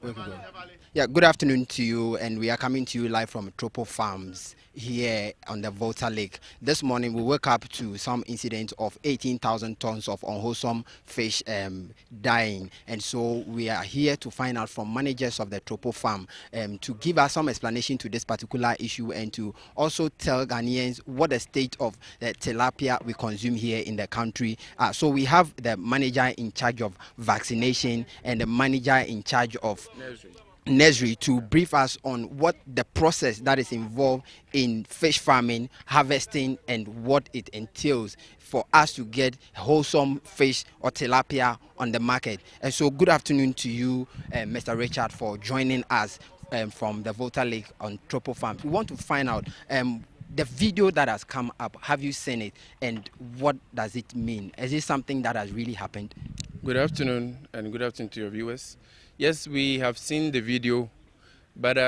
Okay, good. Yeah, good afternoon to you, and we are coming to you live from Tropo Farms here on the Volta Lake. This morning we woke up to some incident of 18,000 tons of unwholesome fish dying, and so we are here to find out from managers of the Tropo Farm to give us some explanation to this particular issue and to also tell Ghanaians what the state of the tilapia we consume here in the country. So we have the manager in charge of vaccination and the manager in charge of nursery to brief us on what the process that is involved in fish farming, harvesting, and what it entails for us to get wholesome fish or tilapia on the market. And so good afternoon to you, Mr. Richard, for joining us from the Volta Lake on Tropo Farms. We want to find out the video that has come up. Have you seen it, and what does it mean? Is it something that has really happened? Good afternoon, and good afternoon to your viewers. Yes, we have seen the video, but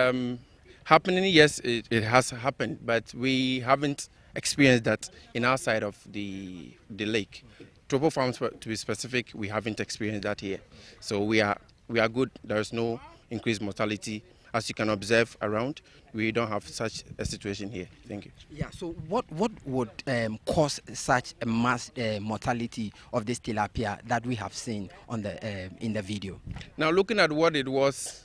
happening, yes, it has happened, but we haven't experienced that in our side of the lake. Tropo Farms, to be specific, we haven't experienced that here. So we are good. There's no increased mortality. As you can observe around, we don't have such a situation here. Thank you. Yeah, so what would cause such a mass mortality of this tilapia that we have seen on the in the video? Now, looking at what it was,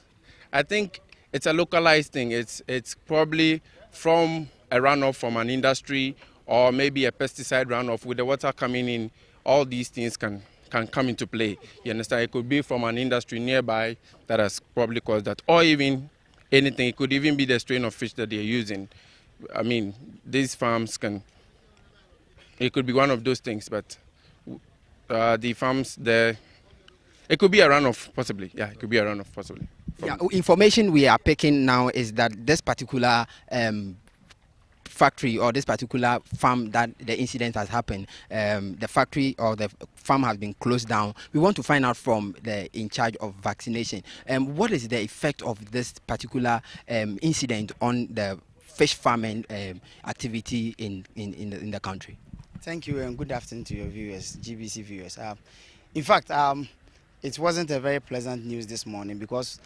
I think it's a localized thing. It's probably from a runoff from an industry or maybe a pesticide runoff with the water coming in. All these things can come into play. You understand? It could be from an industry nearby that has probably caused that, or even anything. It could even be the strain of fish that they're using. I mean, these farms it could be one of those things, but the farms there, it could be a runoff possibly. Yeah, it could be a runoff possibly. Yeah, information we are picking now is that this particular factory or this particular farm that the incident has happened, the factory or the farm has been closed down. We want to find out from the in charge of vaccination what is the effect of this particular incident on the fish farming activity in the country. Thank you, and good afternoon to your viewers, GBC viewers. In fact, it wasn't a very pleasant news this morning because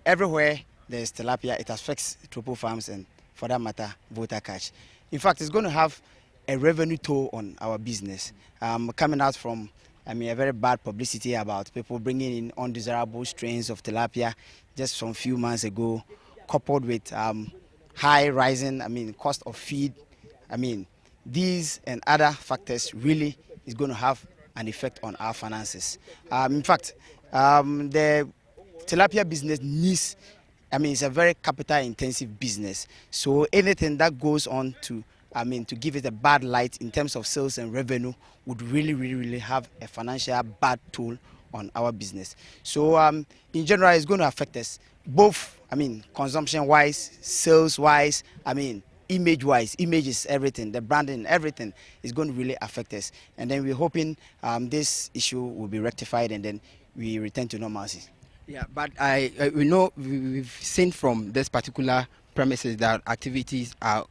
everywhere there's tilapia, it affects Tropo Farms and, for that matter, Volta Catch. In fact, it's going to have a revenue toll on our business. Coming out from, a very bad publicity about people bringing in undesirable strains of tilapia just some few months ago, coupled with high rising, cost of feed. These and other factors really is going to have an effect on our finances. In fact, the tilapia business needs, it's a very capital intensive business. So anything that goes on to give it a bad light in terms of sales and revenue would really have a financial bad toll on our business. So in general, it's going to affect us both, consumption wise, sales wise, image wise. Image is everything, the branding, everything is going to really affect us. And then we're hoping this issue will be rectified and then we return to normalcy. Yeah, but we know we've seen from this particular premises that activities are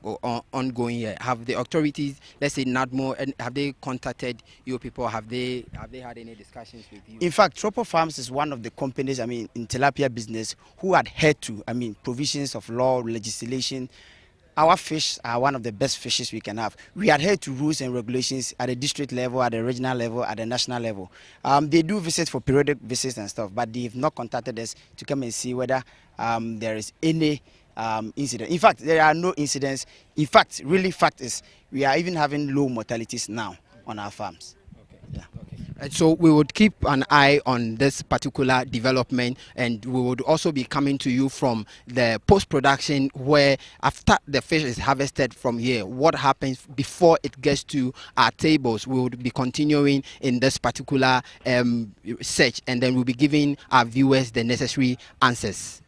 ongoing here. Have the authorities, let's say NADMO, have they contacted you people? Have they had any discussions with you? In fact, Tropo Farms is one of the companies, in tilapia business who adhere to, provisions of law, legislation. Our fish are one of the best fishes we can have. We adhere to rules and regulations at the district level, at the regional level, at the national level. They do visits for periodic visits and stuff, but they have not contacted us to come and see whether there is any incident. In fact, there are no incidents. In fact, fact is we are even having low mortalities now on our farms. Okay. Yeah. Okay. So we would keep an eye on this particular development, and we would also be coming to you from the post-production where after the fish is harvested from here, what happens before it gets to our tables. We would be continuing in this particular search, and then we'll be giving our viewers the necessary answers.